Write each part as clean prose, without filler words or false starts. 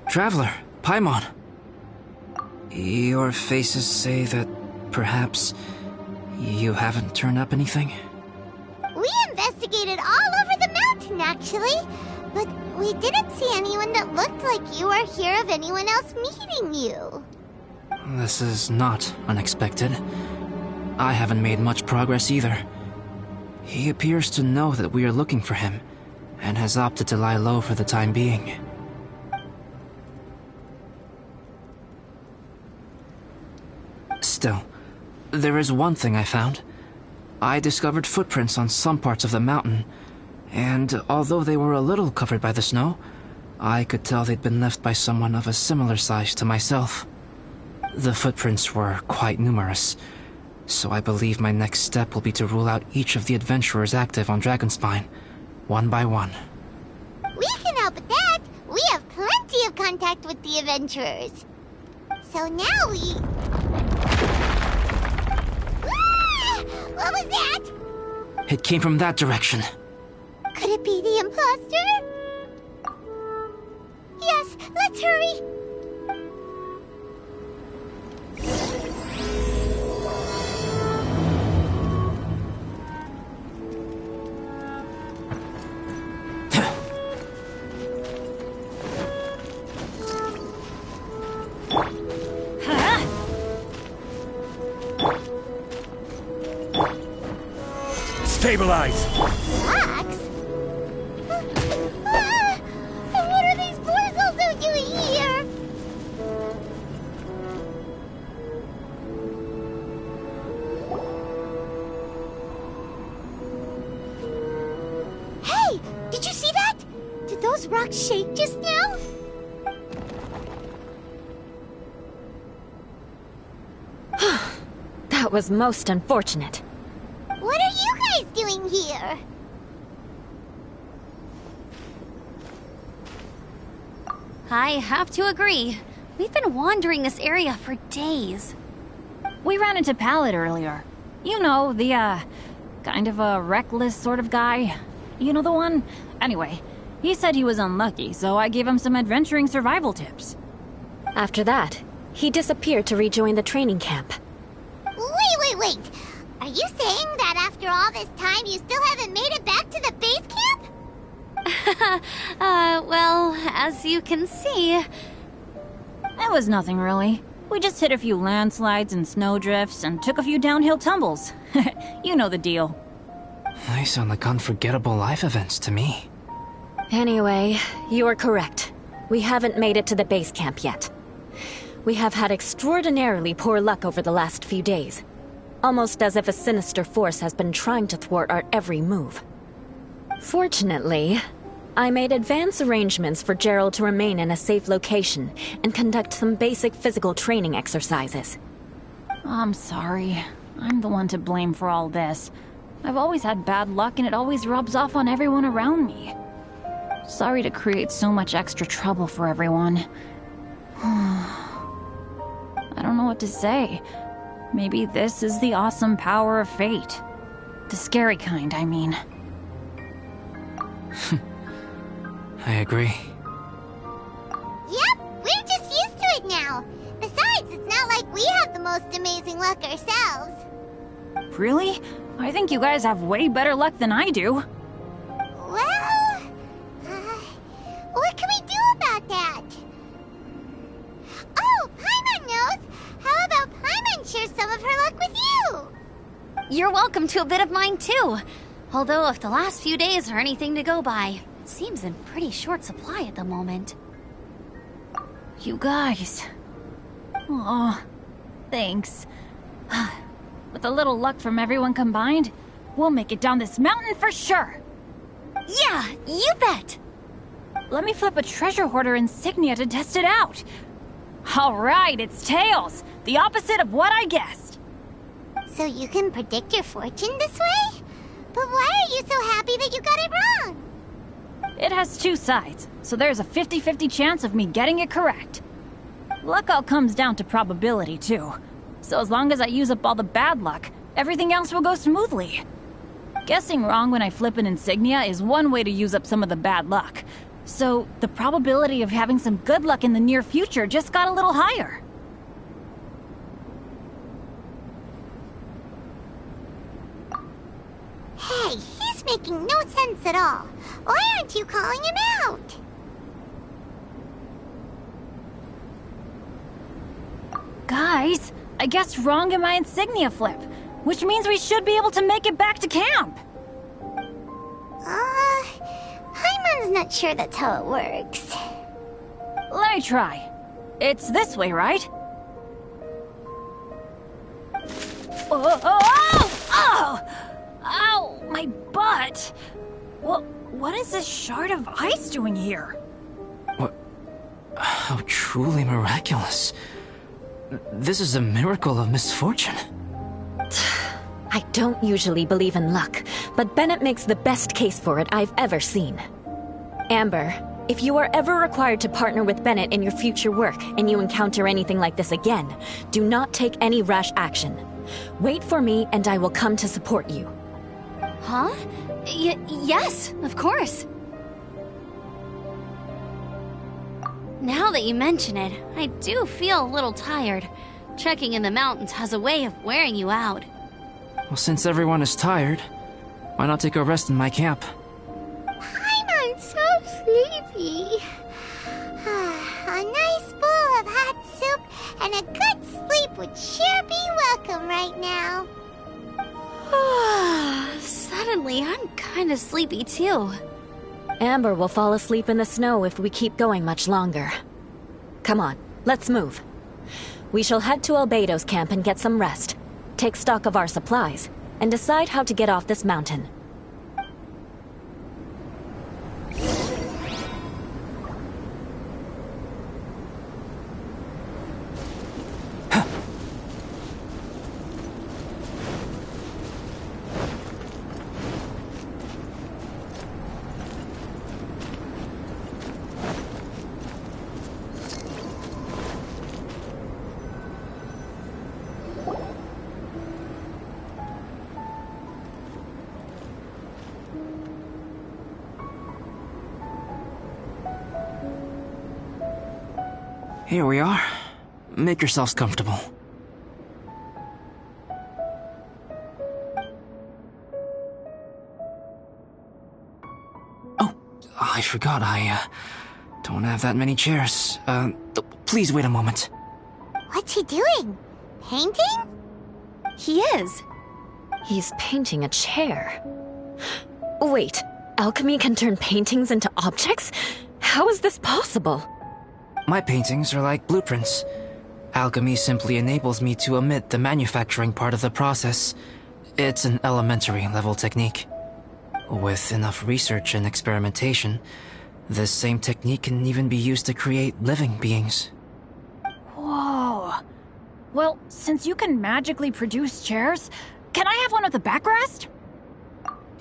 Traveler, Paimon. Your faces say that perhaps you haven't turned up anything? We investigated all over the mountain, actually. But we didn't see anyone that looked like you or hear of anyone else meeting you. This is not unexpected. I haven't made much progress either. He appears to know that we are looking for him, and has opted to lie low for the time being. Still, there is one thing I found. I discovered footprints on some parts of the mountain, and although they were a little covered by the snow, I could tell they'd been left by someone of a similar size to myself. The footprints were quite numerous, so I believe my next step will be to rule out each of the adventurers active on Dragonspine, one by one. We can help with that. We have plenty of contact with the adventurers. So now we... Ah! What was that? It came from that direction. Could it be the imposter? Yes, let's hurry. Stabilize! Relax? And what are these portals doing here? Hey! Did you see that? Did those rocks shake just now? That was most unfortunate. What are you guys doing here? I have to agree. We've been wandering this area for days. We ran into Pallet earlier. You know, the, kind of a reckless sort of guy. You know the one? Anyway, he said he was unlucky, so I gave him some adventuring survival tips. After that, he disappeared to rejoin the training camp. Wait. Are you saying that after all this time you still haven't made it back to the base camp? Well, as you can see... It was nothing really. We just hit a few landslides and snowdrifts and took a few downhill tumbles. You know the deal. They sound like unforgettable life events to me. Anyway, you're correct. We haven't made it to the base camp yet. We have had extraordinarily poor luck over the last few days. Almost as if a sinister force has been trying to thwart our every move. Fortunately, I made advance arrangements for Gerald to remain in a safe location and conduct some basic physical training exercises. I'm sorry. I'm the one to blame for all this. I've always had bad luck and it always rubs off on everyone around me. Sorry to create so much extra trouble for everyone. I don't know what to say. Maybe this is the awesome power of fate. The scary kind, I mean. I agree. Yep, we're just used to it now. Besides, it's not like we have the most amazing luck ourselves. Really? I think you guys have way better luck than I do. Well, what can we do about that? Oh, Paimon knows! How about Paimon share some of her luck with you? You're welcome to a bit of mine too. Although if the last few days are anything to go by, it seems in pretty short supply at the moment. You guys. Aw, thanks. With a little luck from everyone combined, we'll make it down this mountain for sure. Yeah, you bet! Let me flip a treasure hoarder insignia to test it out. Alright, it's tails! The opposite of what I guessed. So you can predict your fortune this way? But why are you so happy that you got it wrong? It has two sides, so there's a 50-50 chance of me getting it correct. Luck all comes down to probability, too. So as long as I use up all the bad luck, everything else will go smoothly. Guessing wrong when I flip an insignia is one way to use up some of the bad luck. So the probability of having some good luck in the near future just got a little higher. Hey, he's making no sense at all. Why aren't you calling him out? Guys, I guess wrong in my insignia flip, which means we should be able to make it back to camp. Paimon's not sure that's how it works. Let me try. It's this way, right? Oh! Ow! My butt! What is this shard of ice doing here? What? How truly miraculous. This is a miracle of misfortune. I don't usually believe in luck, but Bennett makes the best case for it I've ever seen. Amber, if you are ever required to partner with Bennett in your future work and you encounter anything like this again, do not take any rash action. Wait for me and I will come to support you. Huh? Yes, of course. Now that you mention it, I do feel a little tired. Trekking in the mountains has a way of wearing you out. Well, since everyone is tired, why not take a rest in my camp? Paimon's so sleepy. A nice bowl of hot soup and a good sleep would sure be welcome right now. Suddenly, I'm kind of sleepy too. Amber will fall asleep in the snow if we keep going much longer. Come on, let's move. We shall head to Albedo's camp and get some rest, take stock of our supplies, and decide how to get off this mountain. Here we are. Make yourselves comfortable. Oh, I forgot I don't have that many chairs. Please wait a moment. What's he doing? Painting? He is. He's painting a chair. Wait, alchemy can turn paintings into objects? How is this possible? My paintings are like blueprints. Alchemy simply enables me to omit the manufacturing part of the process. It's an elementary level technique. With enough research and experimentation, this same technique can even be used to create living beings. Whoa. Well, since you can magically produce chairs, can I have one with a backrest?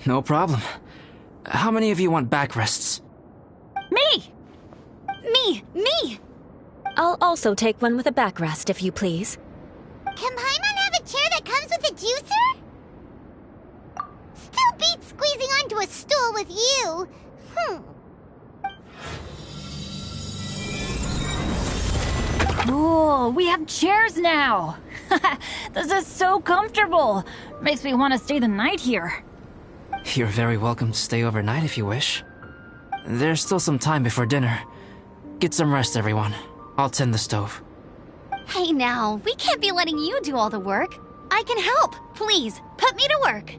No problem. How many of you want backrests? Me! Me! I'll also take one with a backrest, if you please. Can Paimon have a chair that comes with a juicer? Still beats squeezing onto a stool with you. Cool, we have chairs now! This is so comfortable! Makes me want to stay the night here. You're very welcome to stay overnight if you wish. There's still some time before dinner. Get some rest, everyone. I'll tend the stove. Hey now, we can't be letting you do all the work. I can help. Please, put me to work.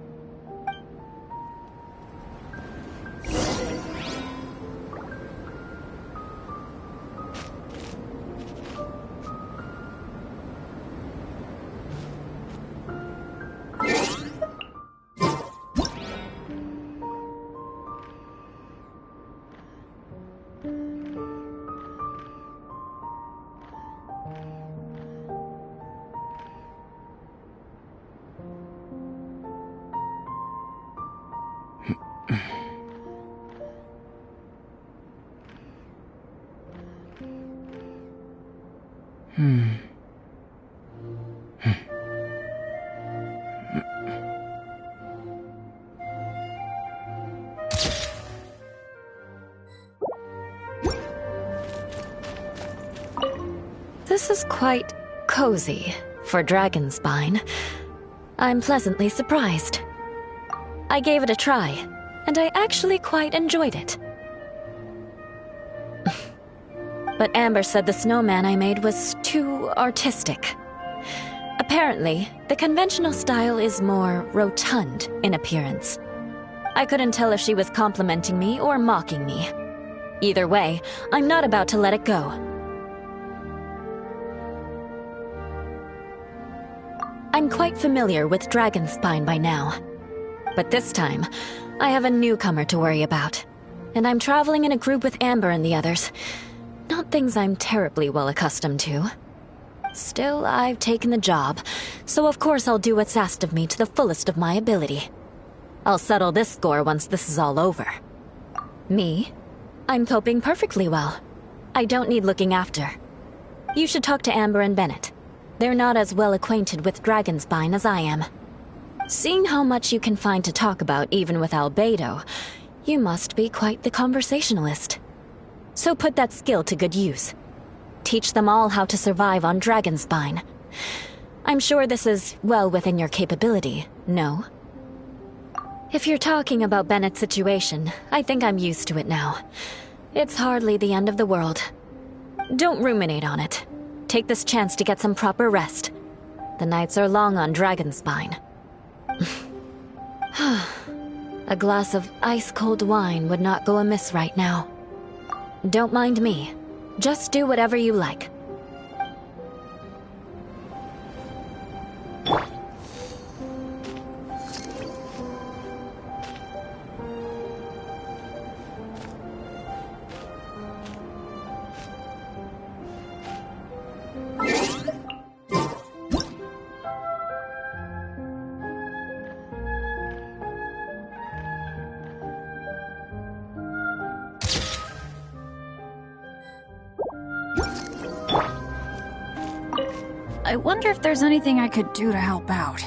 quite cozy for Dragonspine. I'm pleasantly surprised. I gave it a try, and I actually quite enjoyed it. But Amber said the snowman I made was too artistic. Apparently, the conventional style is more rotund in appearance. I couldn't tell if she was complimenting me or mocking me. Either way, I'm not about to let it go. I'm quite familiar with Dragonspine by now. But this time, I have a newcomer to worry about. And I'm traveling in a group with Amber and the others. Not things I'm terribly well accustomed to. Still, I've taken the job, so of course I'll do what's asked of me to the fullest of my ability. I'll settle this score once this is all over. Me? I'm coping perfectly well. I don't need looking after. You should talk to Amber and Bennett. They're not as well acquainted with Dragonspine as I am. Seeing how much you can find to talk about even with Albedo, you must be quite the conversationalist. So put that skill to good use. Teach them all how to survive on Dragonspine. I'm sure this is well within your capability, no? If you're talking about Bennett's situation, I think I'm used to it now. It's hardly the end of the world. Don't ruminate on it. Take this chance to get some proper rest. The nights are long on Dragonspine. A glass of ice-cold wine would not go amiss right now. Don't mind me. Just do whatever you like. I wonder if there's anything I could do to help out.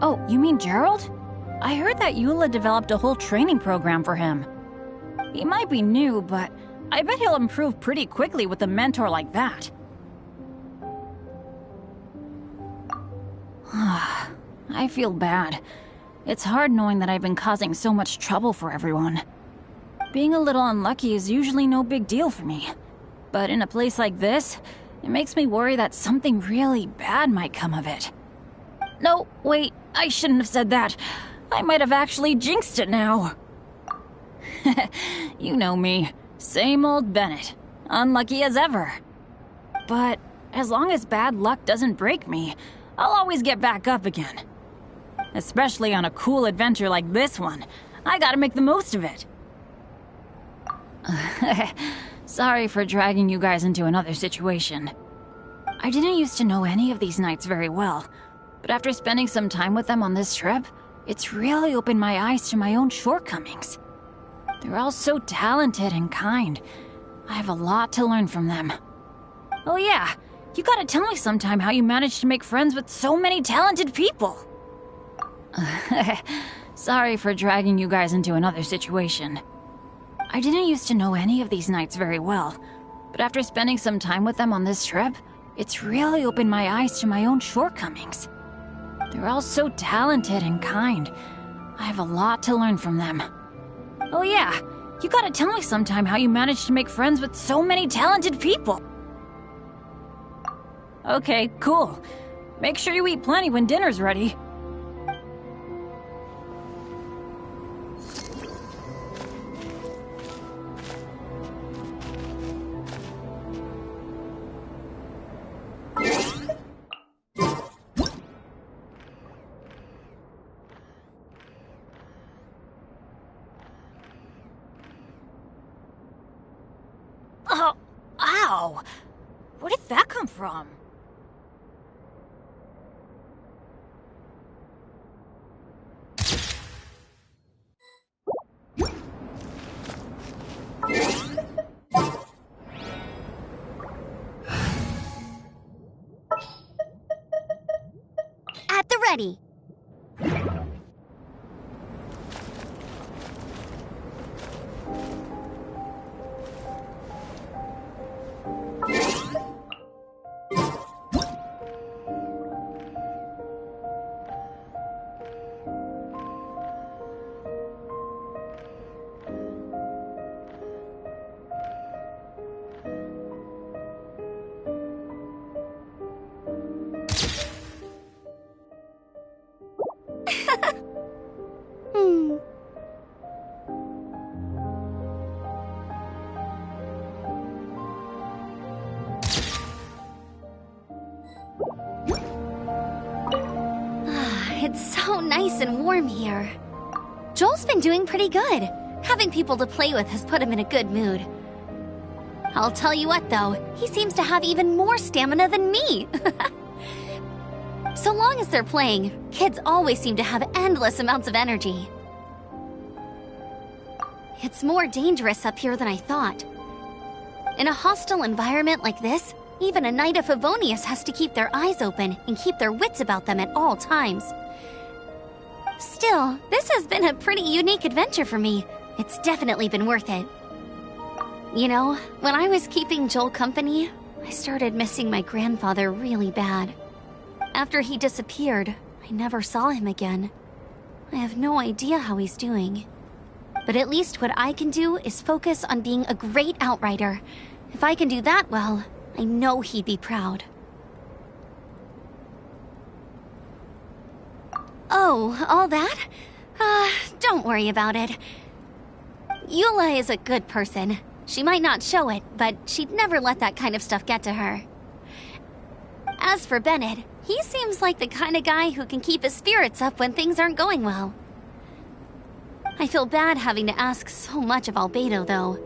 Oh, you mean Gerald? I heard that Eula developed a whole training program for him. He might be new, but I bet he'll improve pretty quickly with a mentor like that. I feel bad. It's hard knowing that I've been causing so much trouble for everyone. Being a little unlucky is usually no big deal for me. But in a place like this, it makes me worry that something really bad might come of it. No, wait, I shouldn't have said that. I might have actually jinxed it now. You know me. Same old Bennett. Unlucky as ever. But as long as bad luck doesn't break me, I'll always get back up again. Especially on a cool adventure like this one. I gotta make the most of it. Sorry for dragging you guys into another situation. I didn't used to know any of these knights very well, but after spending some time with them on this trip, it's really opened my eyes to my own shortcomings. They're all so talented and kind. I have a lot to learn from them. Oh yeah, you gotta tell me sometime how you managed to make friends with so many talented people. Sorry for dragging you guys into another situation. I didn't used to know any of these knights very well, but after spending some time with them on this trip, it's really opened my eyes to my own shortcomings. They're all so talented and kind. I have a lot to learn from them. Oh yeah, you gotta tell me sometime how you managed to make friends with so many talented people. Okay, cool. Make sure you eat plenty when dinner's ready. Oh, ow! Where did that come from? At the ready. It's so nice and warm here. Joel's been doing pretty good. Having people to play with has put him in a good mood. I'll tell you what, though, he seems to have even more stamina than me. So long as they're playing, kids always seem to have endless amounts of energy. It's more dangerous up here than I thought. In a hostile environment like this, even a Knight of Favonius has to keep their eyes open and keep their wits about them at all times. Still, this has been a pretty unique adventure for me. It's definitely been worth it. You know, when I was keeping Joel company, I started missing my grandfather really bad. After he disappeared, I never saw him again. I have no idea how he's doing. But at least what I can do is focus on being a great outrider. If I can do that well, I know he'd be proud. Oh, all that? Don't worry about it. Eula is a good person. She might not show it, but she'd never let that kind of stuff get to her. As for Bennett, he seems like the kind of guy who can keep his spirits up when things aren't going well. I feel bad having to ask so much of Albedo, though.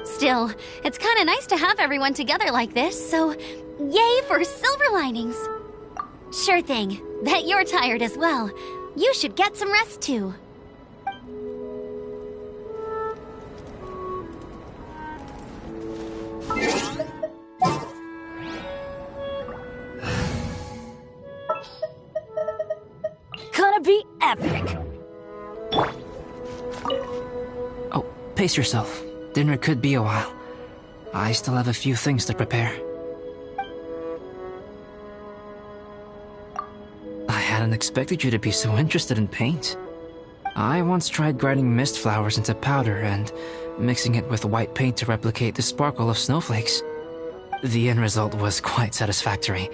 Still, it's kind of nice to have everyone together like this, so yay for silver linings! Sure thing. Bet you're tired as well. You should get some rest, too. Gonna be epic! Oh, pace yourself. Dinner could be a while. I still have a few things to prepare. I hadn't expected you to be so interested in paint. I once tried grinding mist flowers into powder and mixing it with white paint to replicate the sparkle of snowflakes. The end result was quite satisfactory,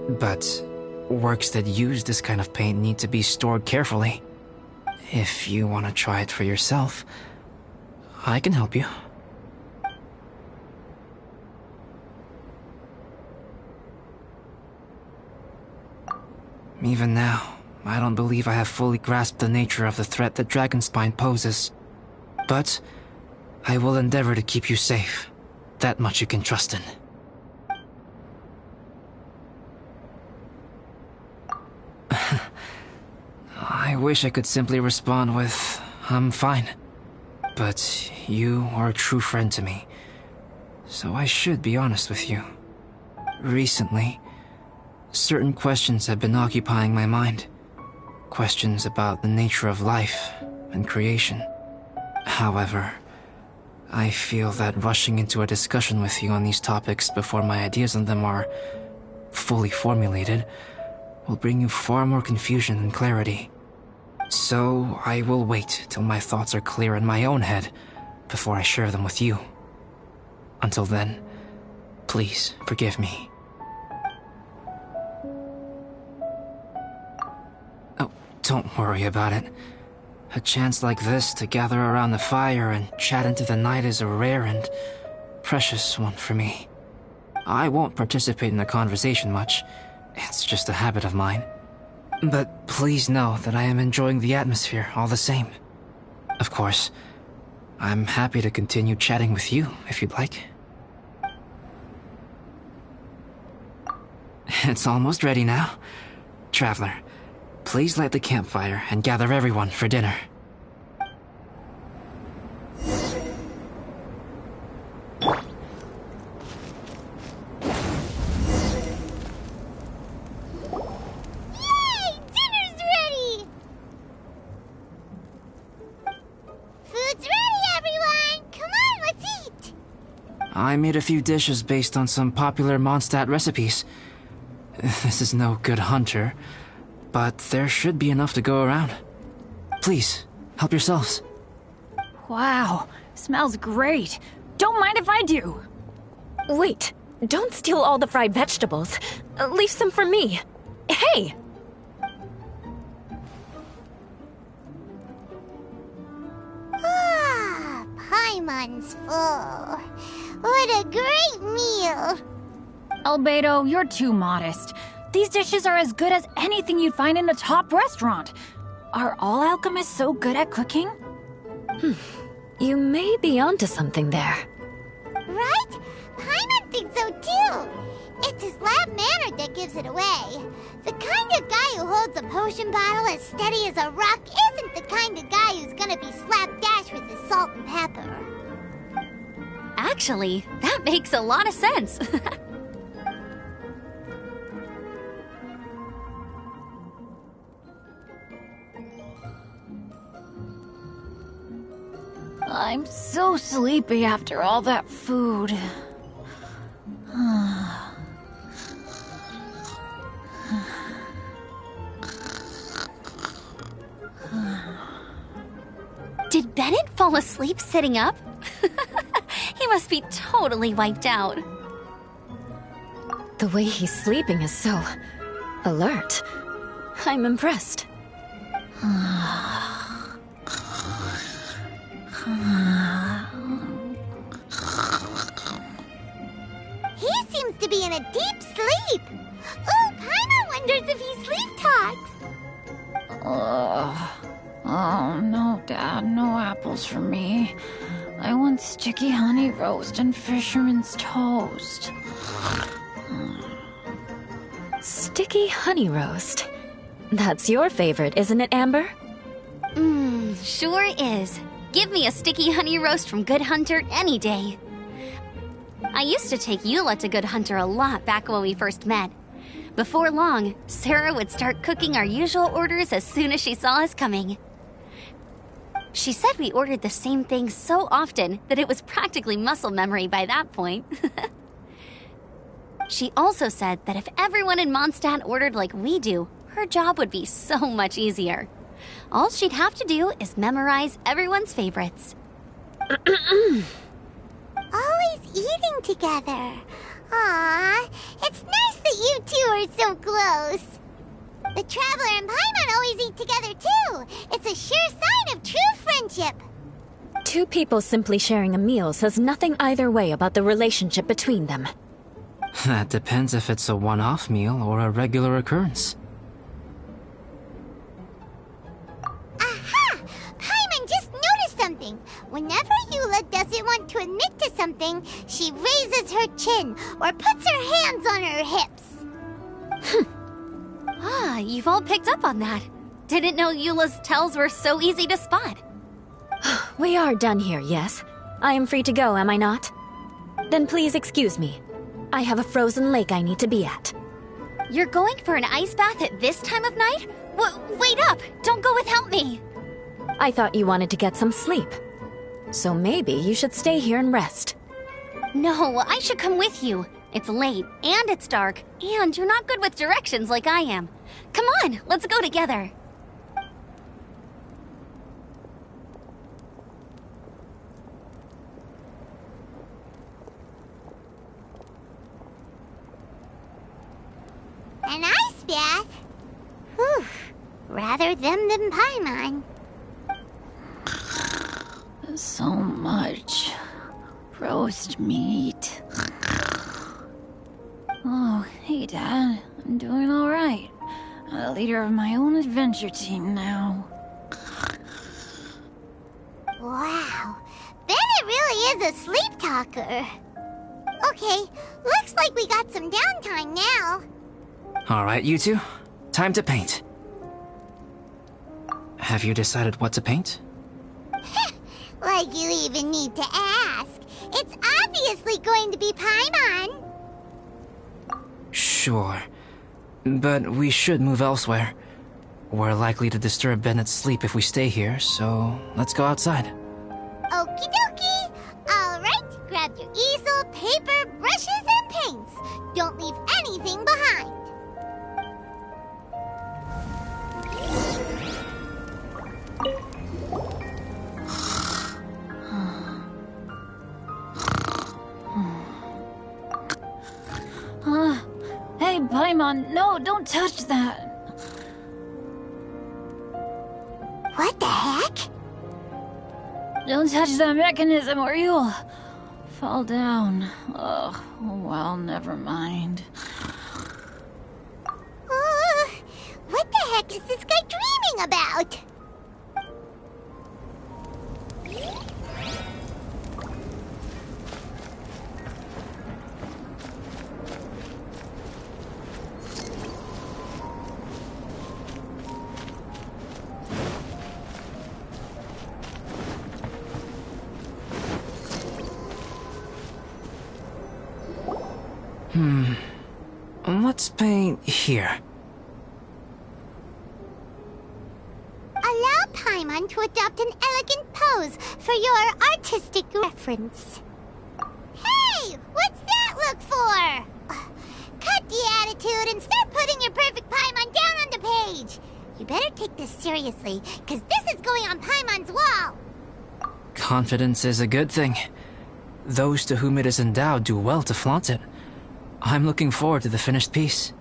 but works that use this kind of paint need to be stored carefully. If you want to try it for yourself, I can help you. Even now, I don't believe I have fully grasped the nature of the threat that Dragonspine poses. But I will endeavor to keep you safe. That much you can trust in. I wish I could simply respond with, I'm fine. But you are a true friend to me, so I should be honest with you. Recently, certain questions have been occupying my mind. Questions about the nature of life and creation. However, I feel that rushing into a discussion with you on these topics before my ideas on them are fully formulated will bring you far more confusion than clarity. So I will wait till my thoughts are clear in my own head before I share them with you. Until then, please forgive me. Oh, don't worry about it. A chance like this to gather around the fire and chat into the night is a rare and precious one for me. I won't participate in the conversation much. It's just a habit of mine. But please know that I am enjoying the atmosphere all the same. Of course, I'm happy to continue chatting with you if you'd like. It's almost ready now. Traveler, please light the campfire and gather everyone for dinner. I made a few dishes based on some popular Mondstadt recipes. This is no good hunter, but there should be enough to go around. Please, help yourselves. Wow, smells great. Don't mind if I do. Wait, don't steal all the fried vegetables. Leave some for me. Hey! Ah, Paimon's full. What a great meal! Albedo, you're too modest. These dishes are as good as anything you'd find in a top restaurant. Are all alchemists so good at cooking? You may be onto something there. Right? Paimon thinks so too. It's his lab manner that gives it away. The kind of guy who holds a potion bottle as steady as a rock isn't the kind of guy who's gonna be slapdash with his salt and pepper. Actually, that makes a lot of sense. I'm so sleepy after all that food. Did Bennett fall asleep sitting up? He must be totally wiped out. The way he's sleeping is so alert. I'm impressed. He seems to be in a deep sleep. Ooh, Paimon wonders if he sleep talks. Oh, no, Dad, no apples for me. I want sticky honey roast and fisherman's toast. Sticky honey roast. That's your favorite, isn't it, Amber? Sure is. Give me a sticky honey roast from Good Hunter any day. I used to take Eula to Good Hunter a lot back when we first met. Before long, Sarah would start cooking our usual orders as soon as she saw us coming. She said we ordered the same thing so often that it was practically muscle memory by that point. She also said that if everyone in Mondstadt ordered like we do, her job would be so much easier. All she'd have to do is memorize everyone's favorites. Always eating together. Aww, it's nice that you two are so close. The Traveler and Paimon always eat together too. It's a sure sign of true friendship. Two people simply sharing a meal says nothing either way about the relationship between them. That depends if it's a one-off meal or a regular occurrence. Aha! Paimon just noticed something. Whenever Eula doesn't want to admit to something, she raises her chin or puts her hands on her hips. Ah, you've all picked up on that. Didn't know Eula's tells were so easy to spot. We are done here, yes? I am free to go, am I not? Then please excuse me. I have a frozen lake I need to be at. You're going for an ice bath at this time of night? Wait up! Don't go without me! I thought you wanted to get some sleep. So maybe you should stay here and rest. No, I should come with you. It's late, and it's dark, and you're not good with directions like I am. Come on, let's go together. An ice bath? Whew. Rather them than Paimon. So much roast meat. Oh, hey, Dad. I'm doing all right. I'm the leader of my own adventure team now. Wow. Bennett really is a sleep talker. Okay, looks like we got some downtime now. Alright, you two. Time to paint. Have you decided what to paint? Like you even need to ask. It's obviously going to be Paimon. Sure. But we should move elsewhere. We're likely to disturb Bennett's sleep if we stay here, so let's go outside. Okie dokie. Alright, grab your easel, paper, brushes, and paints. Don't leave anything behind. Hey, Paimon, no, don't touch that. What the heck? Don't touch that mechanism or you'll fall down. Oh, well, never mind. is this guy dreaming about? Let's paint here. Allow Paimon to adopt an elegant pose for your artistic reference. Hey! What's that look for? Cut the attitude and start putting your perfect Paimon down on the page. You better take this seriously, because this is going on Paimon's wall. Confidence is a good thing. Those to whom it is endowed do well to flaunt it. I'm looking forward to the finished piece.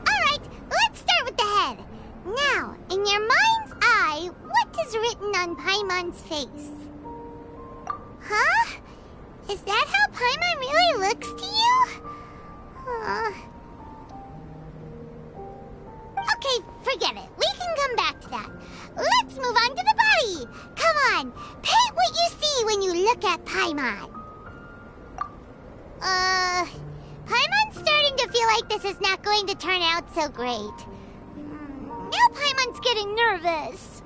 Alright, let's start with the head. Now, in your mind's eye, what is written on Paimon's face? Huh? Is that how Paimon really looks to you? Okay, forget it. We can come back to that. Let's move on to the body. Come on, paint what you see when you look at Paimon. Paimon's starting to feel like this is not going to turn out so great. Now Paimon's getting nervous.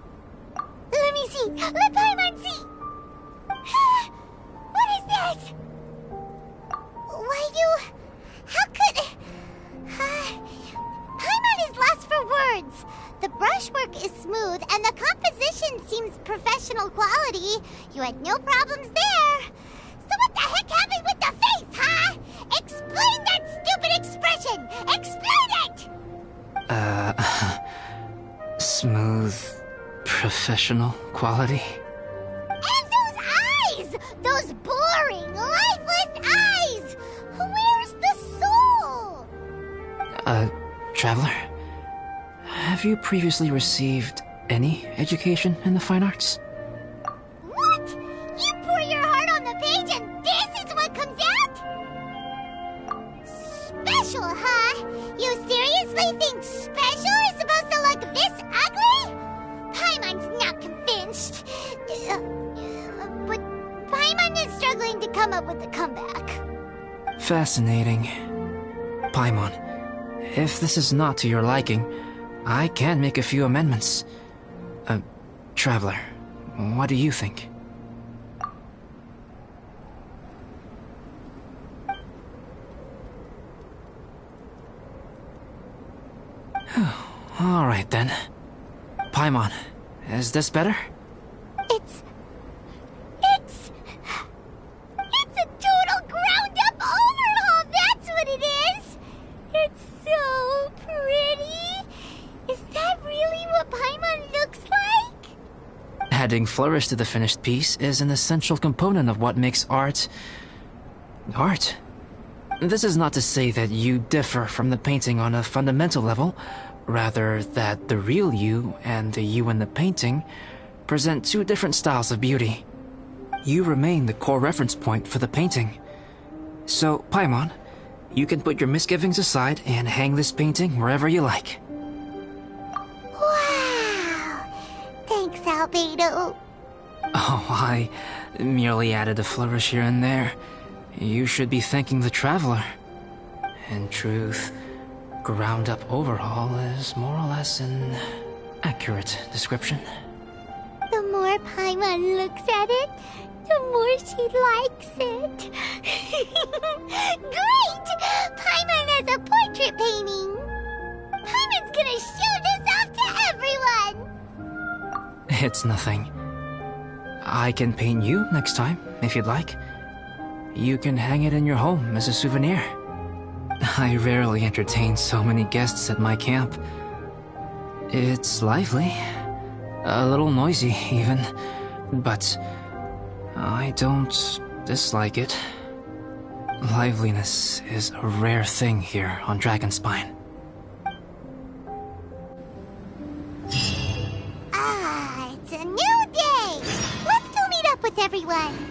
Let me see. Let Paimon see. What is that? How could... Paimon is lost for words. The brushwork is smooth and the composition seems professional quality. You had no problems there. So what the heck happened with the face, huh? Explain that stupid expression! Explain it! Smooth, professional quality. And those eyes! Those boring, lifeless eyes! Where's the soul? Traveler? Have you previously received any education in the fine arts? What? You pour your heart on the page and this is what comes out? Special, huh? You seriously think special is supposed to look this ugly? Paimon's not convinced. But Paimon is struggling to come up with a comeback. Fascinating. Paimon, if this is not to your liking, I can make a few amendments. Traveler, what do you think? All right then. Paimon, is this better? It's a total ground-up overhaul, that's what it is! It's so pretty! Is that really what Paimon looks like? Adding flourish to the finished piece is an essential component of what makes art... art. This is not to say that you differ from the painting on a fundamental level, rather that the real you and the you in the painting present two different styles of beauty. You remain the core reference point for the painting. So, Paimon, you can put your misgivings aside and hang this painting wherever you like. Wow! Thanks, Albedo. Oh, I merely added a flourish here and there. You should be thanking the Traveler. In truth, ground-up overhaul is more or less an accurate description. The more Paimon looks at it, the more she likes it. Great! Paimon has a portrait painting. Paimon's gonna show this off to everyone. It's nothing. I can paint you next time, if you'd like. You can hang it in your home as a souvenir. I rarely entertain so many guests at my camp. It's lively. A little noisy, even. But I don't dislike it. Liveliness is a rare thing here on Dragonspine. Ah, it's a new day! Let's go meet up with everyone!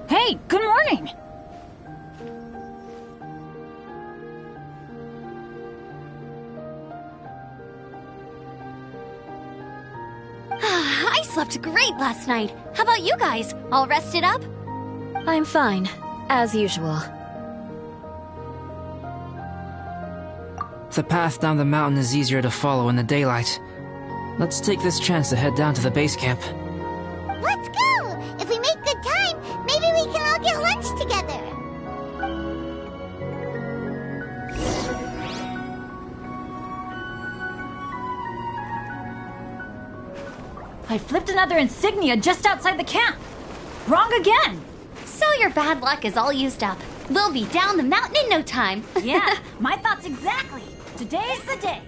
Hey, good morning! I slept great last night. How about you guys? All rested up? I'm fine, as usual. The path down the mountain is easier to follow in the daylight. Let's take this chance to head down to the base camp. Let's go! If we make good time, maybe we can all get lunch together! I flipped another insignia just outside the camp. Wrong again! So your bad luck is all used up. We'll be down the mountain in no time. Yeah, my thoughts exactly. Today's the day.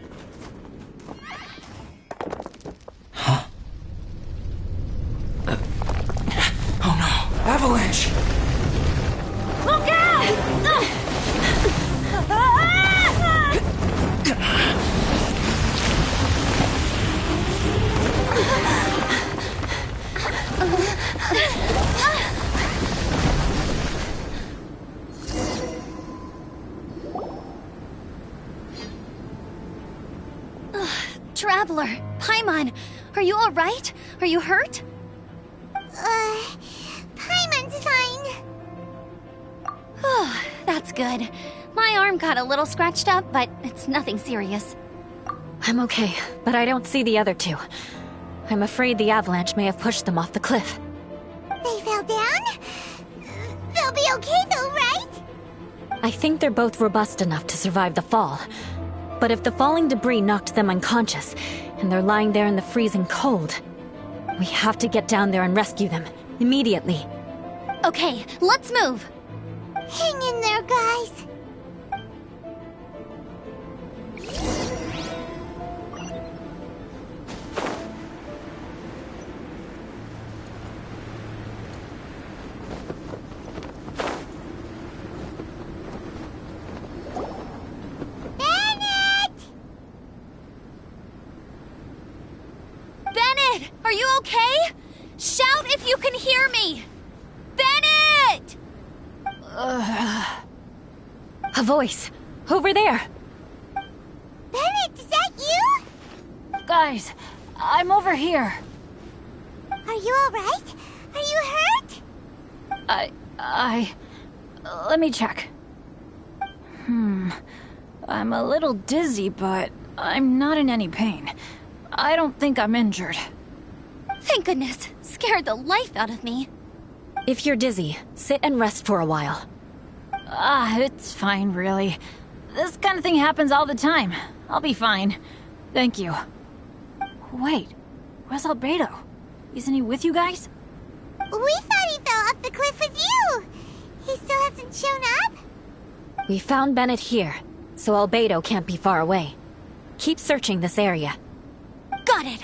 Oh no! Avalanche! Look out! Traveler, Paimon, are you all right? Are you hurt? Paimon's fine. Oh, that's good. My arm got a little scratched up, but it's nothing serious. I'm okay, but I don't see the other two. I'm afraid the avalanche may have pushed them off the cliff. They fell down? They'll be okay though, right? I think they're both robust enough to survive the fall. But if the falling debris knocked them unconscious, and they're lying there in the freezing cold, we have to get down there and rescue them, immediately. Okay, let's move. Hang in there, guys. Bennett, are you okay? Shout if you can hear me! Bennett! A voice! Over there! Bennett, is that you? Guys, I'm over here. Are you alright? Are you hurt? Let me check. I'm a little dizzy, but I'm not in any pain. I don't think I'm injured. Thank goodness. Scared the life out of me. If you're dizzy, sit and rest for a while. It's fine, really. This kind of thing happens all the time. I'll be fine. Thank you. Wait, where's Albedo? Isn't he with you guys? We thought he fell off the cliff with you. He still hasn't shown up? We found Bennett here, so Albedo can't be far away. Keep searching this area. Got it.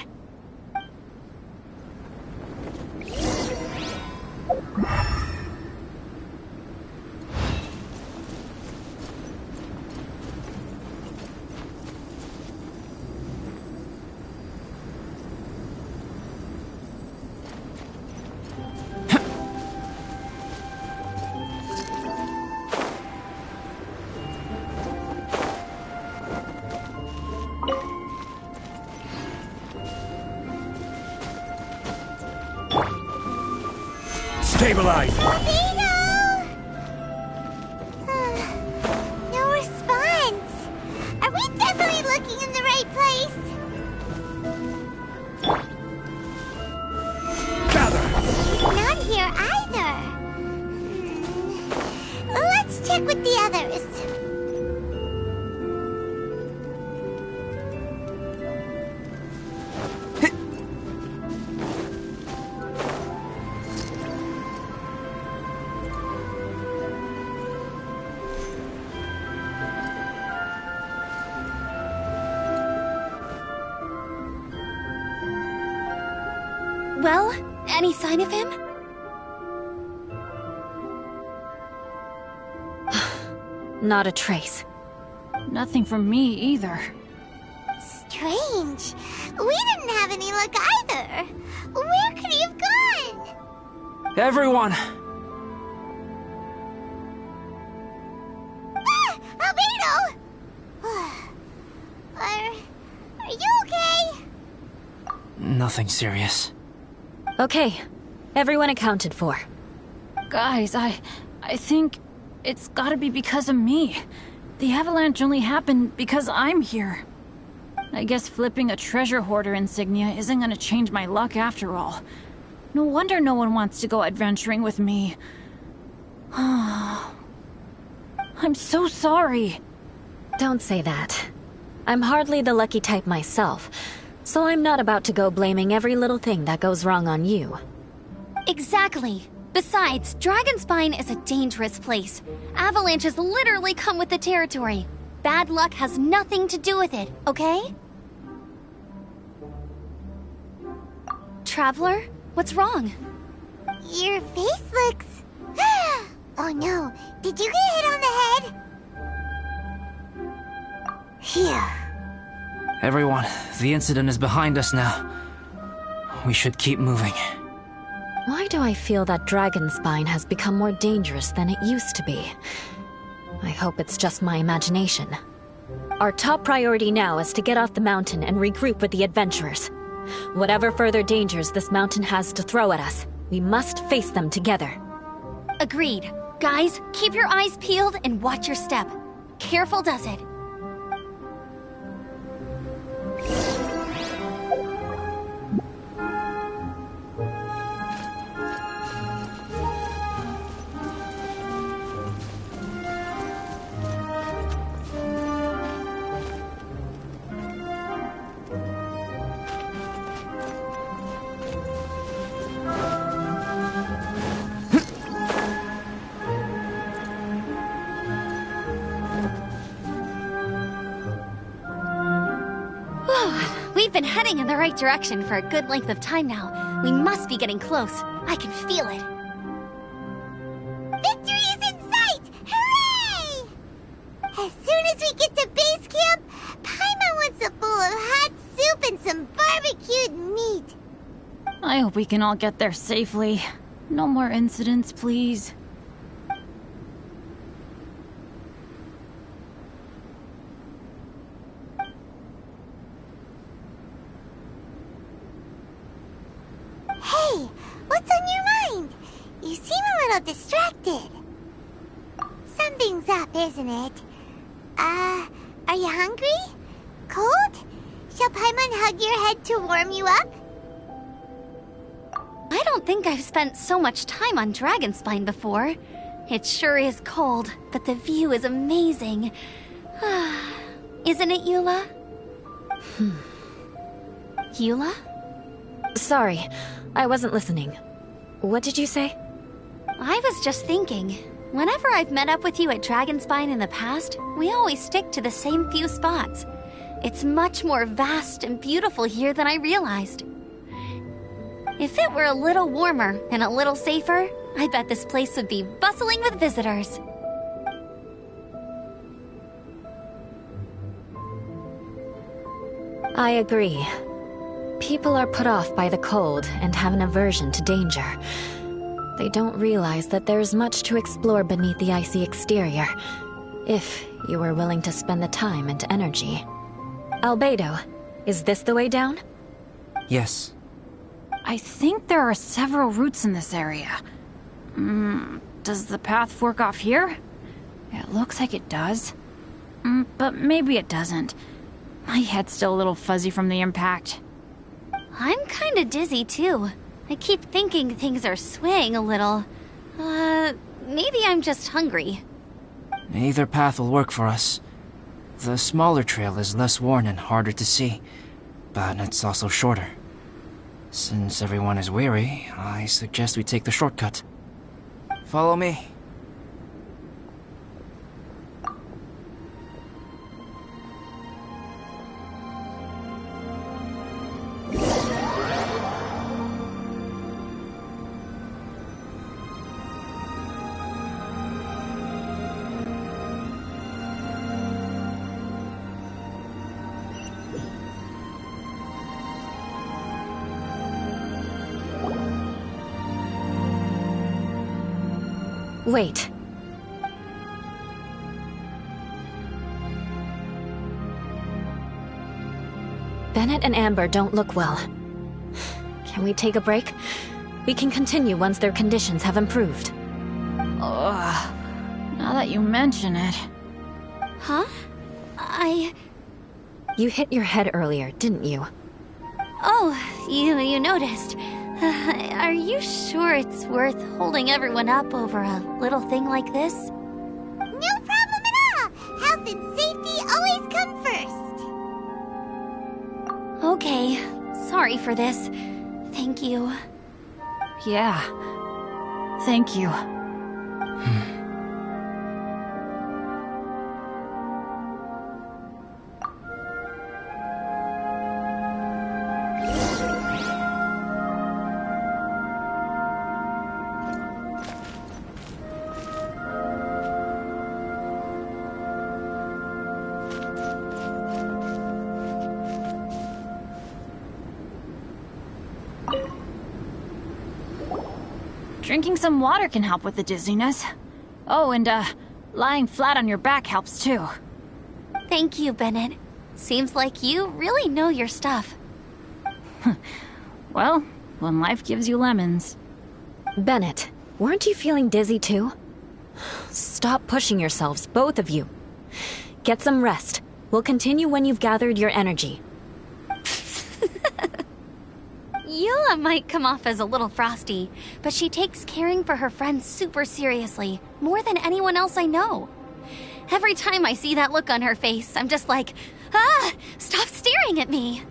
Stabilize! Albedo! No response. Are we definitely looking in the right place? Gather! He's not here either. Let's check with the others. Well, any sign of him? Not a trace. Nothing from me either. Strange. We didn't have any luck either. Where could he have gone? Everyone! Ah! Albedo! Are you okay? Nothing serious. Okay, everyone accounted for. Guys, I think it's gotta be because of me. The avalanche only happened because I'm here. I guess flipping a treasure hoarder insignia isn't gonna change my luck after all. No wonder no one wants to go adventuring with me. I'm so sorry. Don't say that. I'm hardly the lucky type myself, so I'm not about to go blaming every little thing that goes wrong on you. Exactly. Besides, Dragonspine is a dangerous place. Avalanches literally come with the territory. Bad luck has nothing to do with it, okay? Traveler, what's wrong? Your face looks... Oh no, did you get hit on the head? Phew. Everyone, the incident is behind us now. We should keep moving. Why do I feel that Dragonspine has become more dangerous than it used to be? I hope it's just my imagination. Our top priority now is to get off the mountain and regroup with the adventurers. Whatever further dangers this mountain has to throw at us, we must face them together. Agreed. Guys, keep your eyes peeled and watch your step. Careful does it. We've been heading in the right direction for a good length of time now. We must be getting close. I can feel it. Victory is in sight! Hooray! As soon as we get to base camp, Paimon wants a bowl of hot soup and some barbecued meat. I hope we can all get there safely. No more incidents, please. Hey, what's on your mind? You seem a little distracted. Something's up, isn't it? Are you hungry? Cold? Shall Paimon hug your head to warm you up? I don't think I've spent so much time on Dragonspine before. It sure is cold, but the view is amazing. Isn't it, Eula? Eula? Sorry, I wasn't listening. What did you say? I was just thinking. Whenever I've met up with you at Dragonspine in the past, we always stick to the same few spots. It's much more vast and beautiful here than I realized. If it were a little warmer and a little safer, I bet this place would be bustling with visitors. I agree. People are put off by the cold and have an aversion to danger. They don't realize that there's much to explore beneath the icy exterior, if you were willing to spend the time and energy. Albedo, is this the way down? Yes. I think there are several routes in this area. Does the path fork off here? It looks like it does. But maybe it doesn't. My head's still a little fuzzy from the impact. I'm kinda dizzy too. I keep thinking things are swaying a little. Maybe I'm just hungry. Either path will work for us. The smaller trail is less worn and harder to see, but it's also shorter. Since everyone is weary, I suggest we take the shortcut. Follow me. Wait. Bennett and Amber don't look well. Can we take a break? We can continue once their conditions have improved. Ugh. Now that you mention it. Huh? You hit your head earlier, didn't you? Oh, you noticed. Are you sure it's worth holding everyone up over a little thing like this? No problem at all! Health and safety always come first! Okay, sorry for this. Thank you. Yeah. Thank you. Drinking some water can help with the dizziness. Oh, and lying flat on your back helps too. Thank you, Bennett. Seems like you really know your stuff. Well, when life gives you lemons. Bennett, weren't you feeling dizzy too? Stop pushing yourselves, both of you. Get some rest. We'll continue when you've gathered your energy. Eula might come off as a little frosty, but she takes caring for her friends super seriously, more than anyone else I know. Every time I see that look on her face, I'm just like, ah, stop staring at me.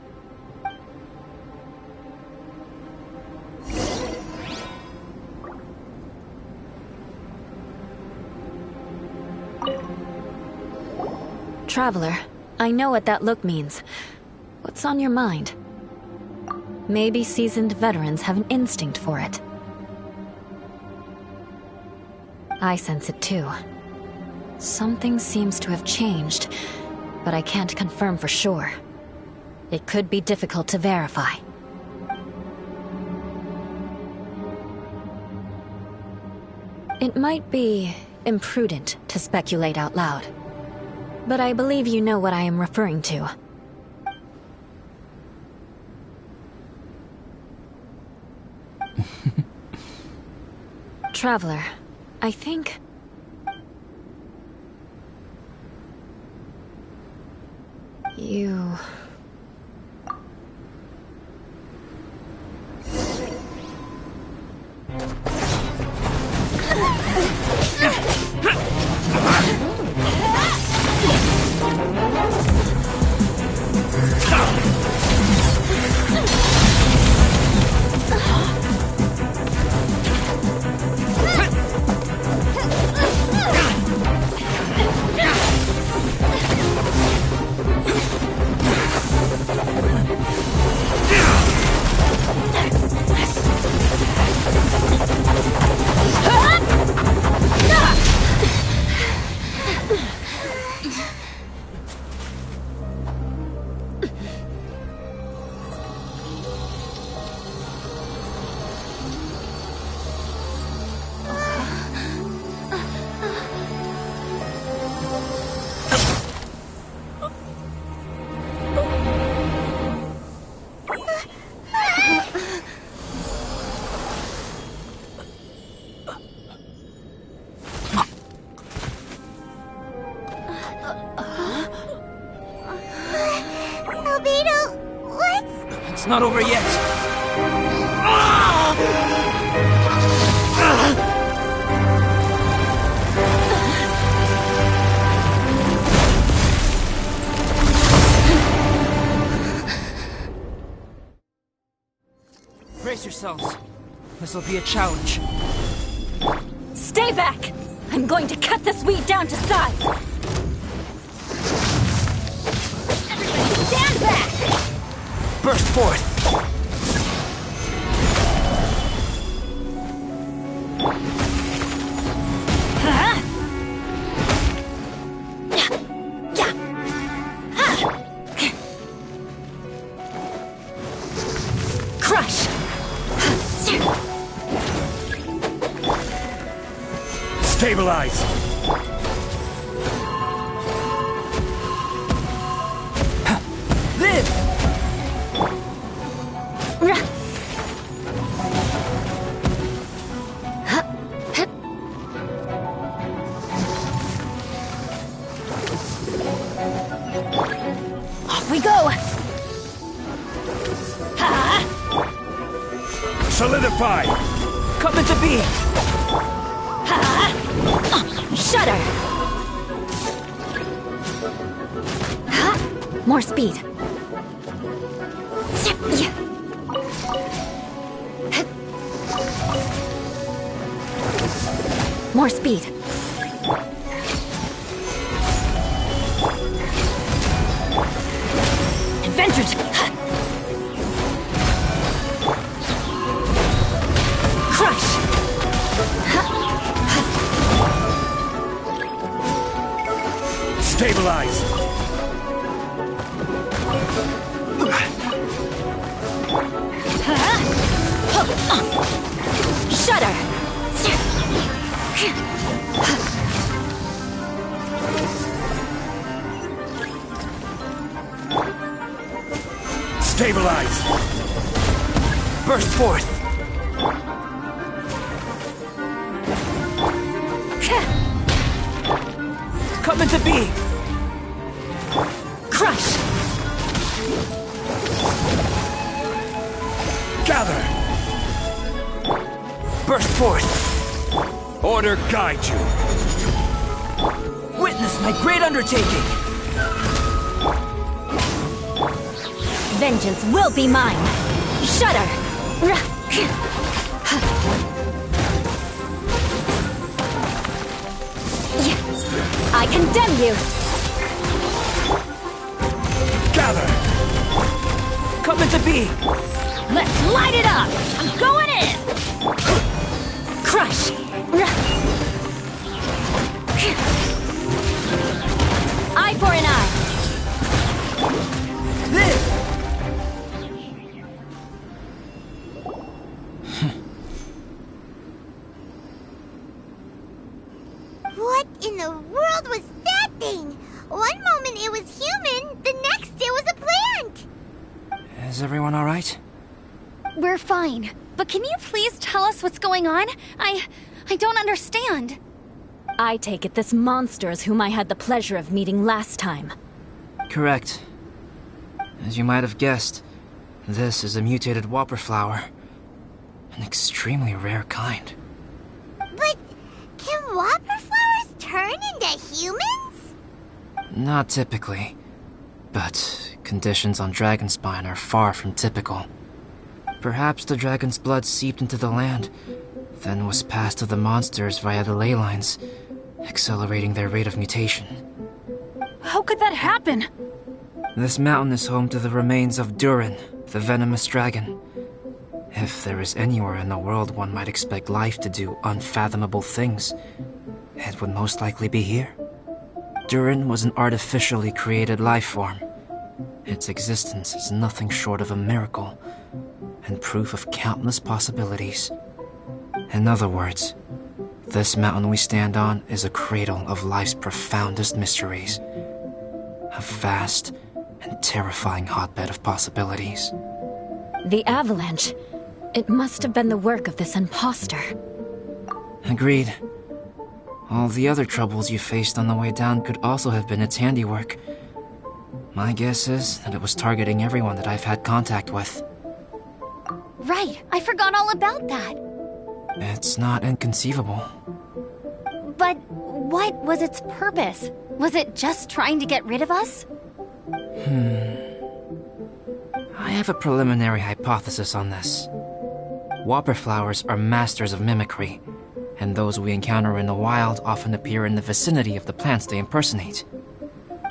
Traveler, I know what that look means. What's on your mind? Maybe seasoned veterans have an instinct for it. I sense it too. Something seems to have changed, but I can't confirm for sure. It could be difficult to verify. It might be imprudent to speculate out loud, but I believe you know what I am referring to. Traveler, I think... you... It's not over yet! Brace yourselves. This'll be a challenge. Stay back! I'm going to cut this weed down to size! Everybody stand back! Burst forth! Crush! Stabilize! Live! Off we go! Solidify! Come into being! Shudder! More speed. More speed. Adventure! Crush! Stabilize! Shudder! Stabilize! Burst forth! Come into being! Crush! Gather! Burst forth! Order guide you! Witness my great undertaking! Vengeance will be mine! Shudder! I condemn you! Gather! Come into being! Let's light it up! I'm going in! Crush! Eye for an eye! Live! What in the world was that thing? One moment it was human, the next it was a plant! Is everyone alright? We're fine. But can you please tell us what's going on? I don't understand. I take it this monster is whom I had the pleasure of meeting last time. Correct. As you might have guessed, this is a mutated whopper flower. An extremely rare kind. But can whopper flowers turn into humans? Not typically, but conditions on Dragonspine are far from typical. Perhaps the dragon's blood seeped into the land, then was passed to the monsters via the ley lines, accelerating their rate of mutation. How could that happen? This mountain is home to the remains of Durin, the venomous dragon. If there is anywhere in the world one might expect life to do unfathomable things, it would most likely be here. Durin was an artificially created life form. Its existence is nothing short of a miracle, and proof of countless possibilities. In other words, this mountain we stand on is a cradle of life's profoundest mysteries. A vast and terrifying hotbed of possibilities. The avalanche. It must have been the work of this impostor. Agreed. All the other troubles you faced on the way down could also have been its handiwork. My guess is that it was targeting everyone that I've had contact with. Right, I forgot all about that. It's not inconceivable. But what was its purpose? Was it just trying to get rid of us? I have a preliminary hypothesis on this. Whopper flowers are masters of mimicry, and those we encounter in the wild often appear in the vicinity of the plants they impersonate.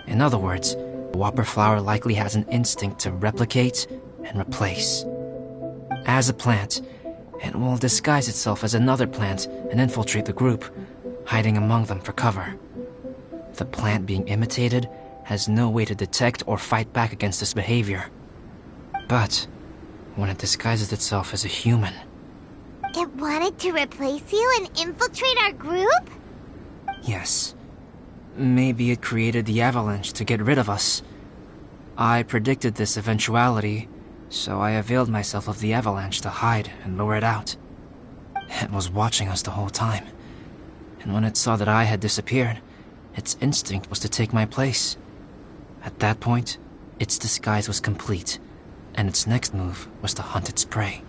In other words, the whopper flower likely has an instinct to replicate and replace. As a plant, it will disguise itself as another plant and infiltrate the group, hiding among them for cover. The plant being imitated has no way to detect or fight back against this behavior. But when it disguises itself as a human... It wanted to replace you and infiltrate our group? Yes. Maybe it created the avalanche to get rid of us. I predicted this eventuality, so I availed myself of the avalanche to hide and lure it out. It was watching us the whole time, and when it saw that I had disappeared, its instinct was to take my place. At that point, its disguise was complete, and its next move was to hunt its prey.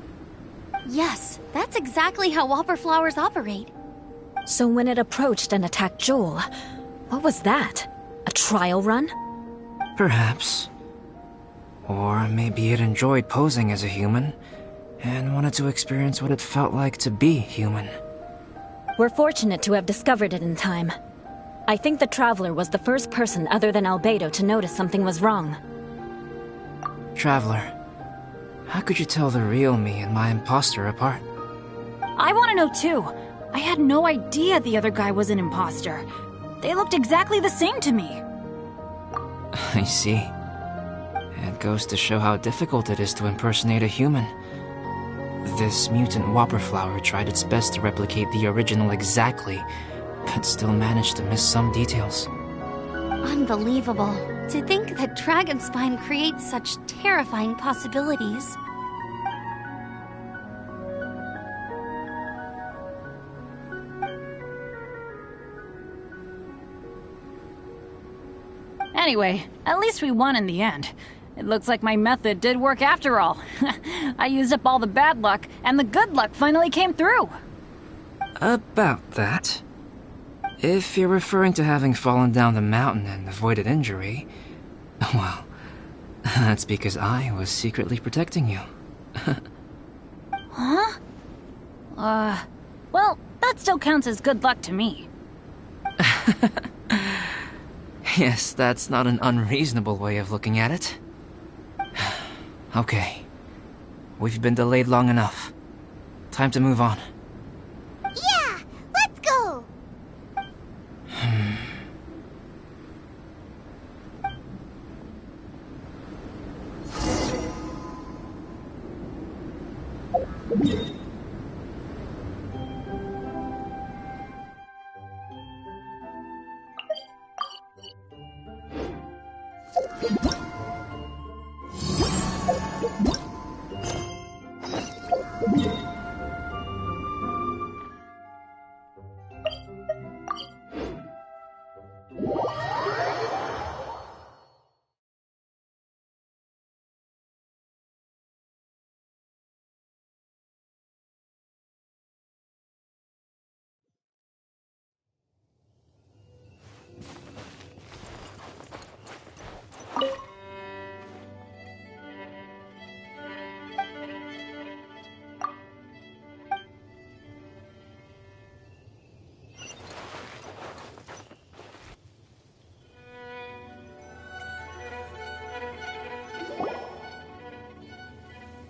Yes, that's exactly how whopper flowers operate. So when it approached and attacked Joel, what was that? A trial run? Perhaps. Or maybe it enjoyed posing as a human, and wanted to experience what it felt like to be human. We're fortunate to have discovered it in time. I think the Traveler was the first person other than Albedo to notice something was wrong. Traveler, how could you tell the real me and my imposter apart? I want to know too. I had no idea the other guy was an imposter. They looked exactly the same to me. I see. It goes to show how difficult it is to impersonate a human. This mutant whopper flower tried its best to replicate the original exactly, but still managed to miss some details. Unbelievable. To think that Dragonspine creates such terrifying possibilities. Anyway, at least we won in the end. It looks like my method did work after all. I used up all the bad luck, and the good luck finally came through. About that. If you're referring to having fallen down the mountain and avoided injury, well, that's because I was secretly protecting you. Huh? Well, that still counts as good luck to me. Yes, that's not an unreasonable way of looking at it. Okay. We've been delayed long enough. Time to move on. Yeah, let's go!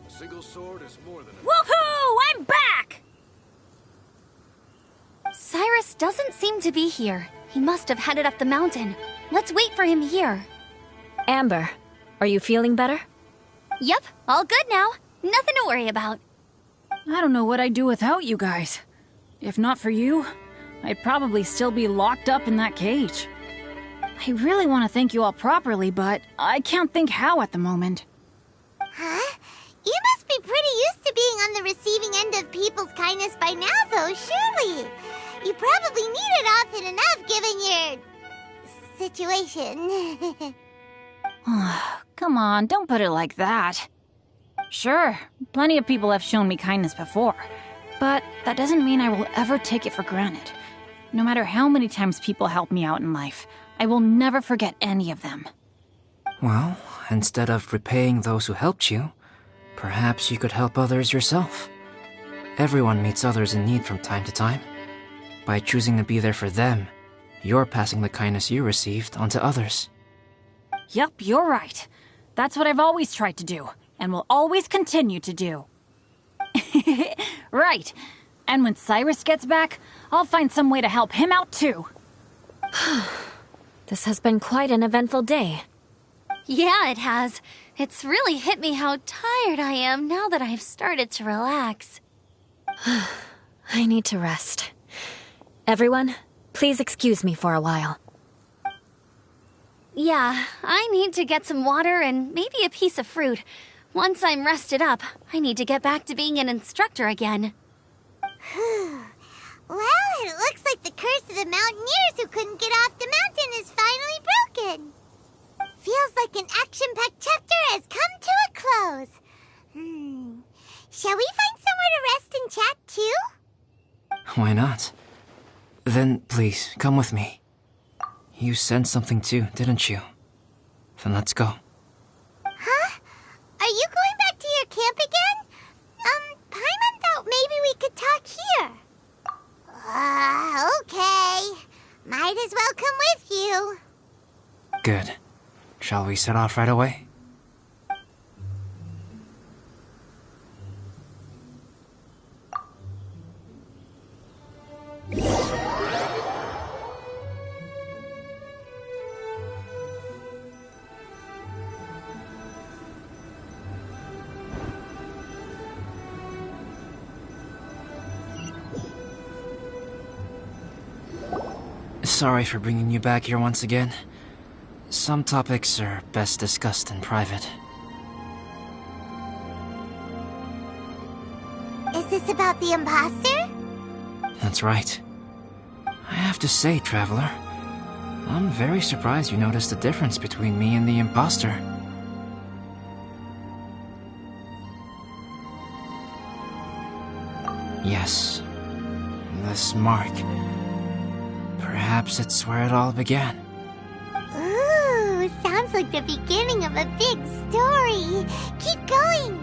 Single sword is more than Woohoo! I'm back! Cyrus doesn't seem to be here. He must have headed up the mountain. Let's wait for him here. Amber, are you feeling better? Yep, all good now. Nothing to worry about. I don't know what I'd do without you guys. If not for you, I'd probably still be locked up in that cage. I really want to thank you all properly, but I can't think how at the moment. Huh? You must be pretty used to being on the receiving end of people's kindness by now, though, surely. You probably need it often enough, given your... situation. Come on, don't put it like that. Sure, plenty of people have shown me kindness before, but that doesn't mean I will ever take it for granted. No matter how many times people help me out in life, I will never forget any of them. Well, instead of repaying those who helped you, perhaps you could help others yourself. Everyone meets others in need from time to time. By choosing to be there for them, you're passing the kindness you received on to others. Yup, you're right. That's what I've always tried to do, and will always continue to do. Right. And when Cyrus gets back, I'll find some way to help him out too. This has been quite an eventful day. Yeah, it has. It's really hit me how tired I am now that I've started to relax. I need to rest. Everyone, please excuse me for a while. Yeah, I need to get some water and maybe a piece of fruit. Once I'm rested up, I need to get back to being an instructor again. Well, it looks like the curse of the mountaineers who couldn't get off the mountain is finally broken. Feels like an action-packed chapter has come to a close. Shall we find somewhere to rest and chat too? Why not? Then please, come with me. You sensed something too, didn't you? Then let's go. Huh? Are you going back to your camp again? Paimon thought maybe we could talk here. Okay. Might as well come with you. Good. Shall we set off right away? Sorry for bringing you back here once again. Some topics are best discussed in private. Is this about the imposter? That's right. I have to say, Traveler, I'm very surprised you noticed the difference between me and the imposter. Yes, this mark. Perhaps it's where it all began. Ooh, sounds like the beginning of a big story. Keep going.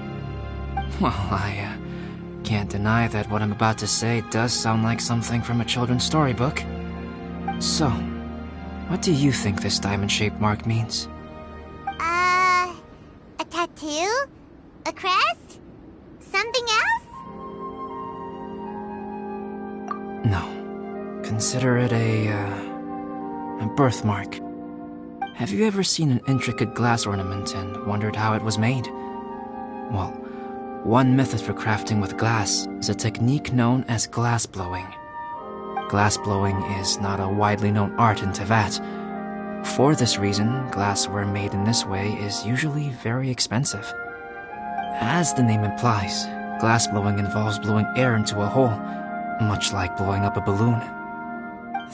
Well, I can't deny that what I'm about to say does sound like something from a children's storybook. So, what do you think this diamond-shaped mark means? A tattoo? A crest? Something else? No. Consider it a birthmark. Have you ever seen an intricate glass ornament and wondered how it was made? Well, one method for crafting with glass is a technique known as glass blowing. Glass blowing is not a widely known art in Teyvat. For this reason, glassware made in this way is usually very expensive. As the name implies, glass blowing involves blowing air into a hole, much like blowing up a balloon.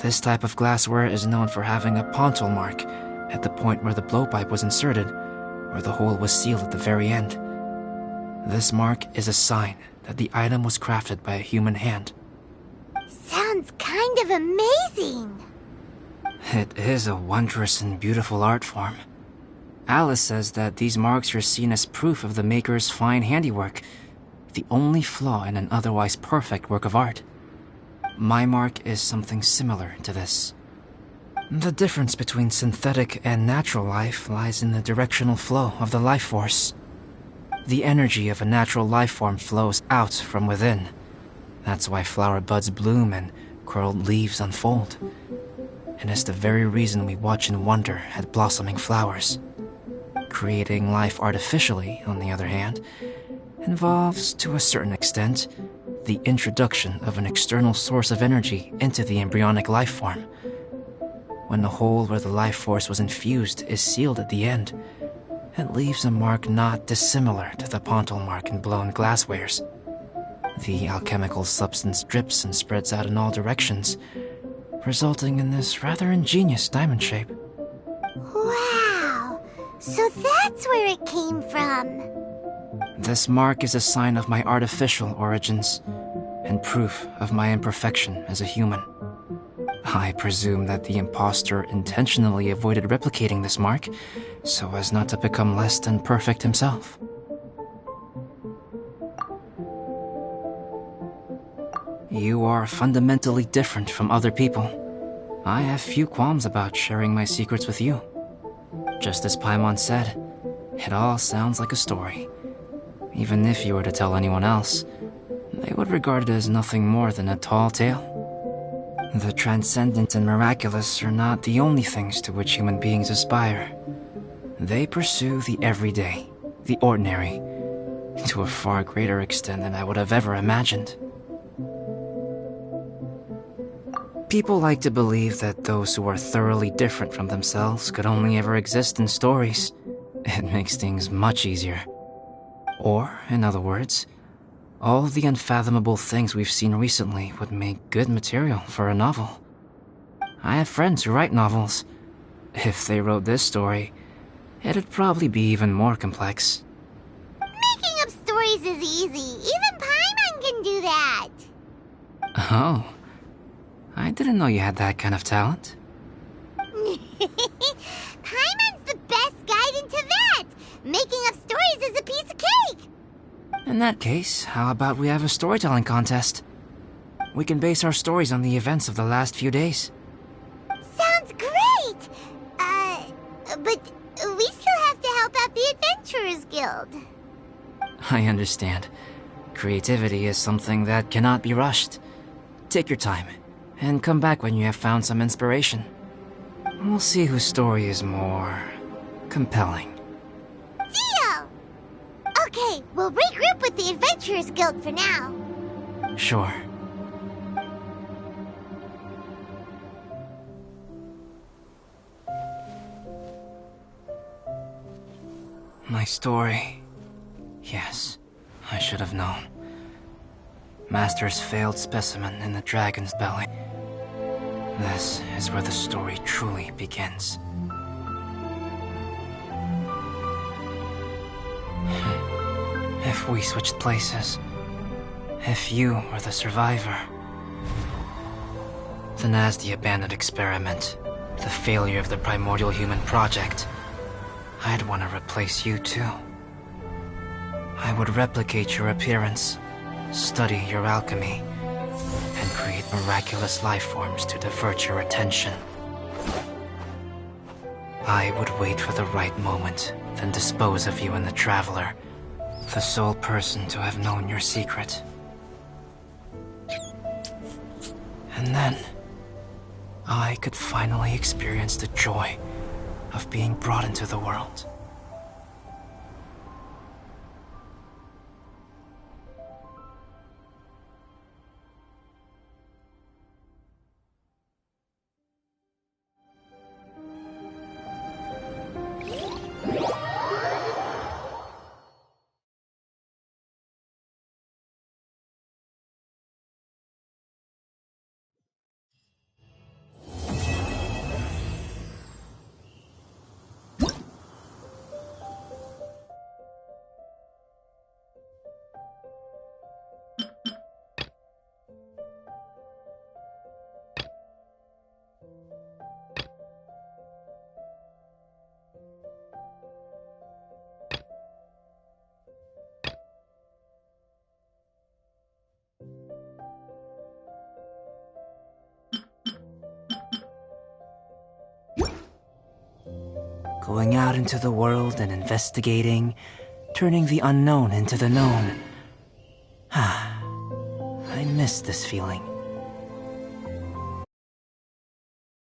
This type of glassware is known for having a pontal mark at the point where the blowpipe was inserted, where the hole was sealed at the very end. This mark is a sign that the item was crafted by a human hand. Sounds kind of amazing. It is a wondrous and beautiful art form. Alice says that these marks are seen as proof of the maker's fine handiwork, the only flaw in an otherwise perfect work of art. My mark is something similar to this. The difference between synthetic and natural life lies in the directional flow of the life force. The energy of a natural life form flows out from within. That's why flower buds bloom and curled leaves unfold. And it's the very reason we watch and wonder at blossoming flowers. Creating life artificially, on the other hand, involves, to a certain extent, the introduction of an external source of energy into the embryonic life form. When the hole where the life force was infused is sealed at the end, it leaves a mark not dissimilar to the pontal mark in blown glasswares. The alchemical substance drips and spreads out in all directions, resulting in this rather ingenious diamond shape. Wow! So that's where it came from. This mark is a sign of my artificial origins, and proof of my imperfection as a human. I presume that the impostor intentionally avoided replicating this mark, so as not to become less than perfect himself. You are fundamentally different from other people. I have few qualms about sharing my secrets with you. Just as Paimon said, it all sounds like a story. Even if you were to tell anyone else, they would regard it as nothing more than a tall tale. The transcendent and miraculous are not the only things to which human beings aspire. They pursue the everyday, the ordinary, to a far greater extent than I would have ever imagined. People like to believe that those who are thoroughly different from themselves could only ever exist in stories. It makes things much easier. Or, in other words, all the unfathomable things we've seen recently would make good material for a novel. I have friends who write novels. If they wrote this story, it'd probably be even more complex. Making up stories is easy. Even Paimon can do that. Oh. I didn't know you had that kind of talent. Paimon's the best guide into that! Making up stories is a piece of cake! In that case, how about we have a storytelling contest? We can base our stories on the events of the last few days. Sounds great! But we still have to help out the Adventurers Guild. I understand. Creativity is something that cannot be rushed. Take your time, and come back when you have found some inspiration. We'll see whose story is more compelling. Deal! Okay, we'll regroup with the Adventurers Guild for now. Sure. My story. Yes, I should have known. Master's failed specimen in the dragon's belly. This is where the story truly begins. If we switched places, if you were the survivor, then as the abandoned experiment, the failure of the primordial human project, I'd want to replace you too. I would replicate your appearance, study your alchemy, and create miraculous life forms to divert your attention. I would wait for the right moment, then dispose of you and the Traveler, the sole person to have known your secret. And then, I could finally experience the joy of being brought into the world. Going out into the world and investigating, turning the unknown into the known. I miss this feeling.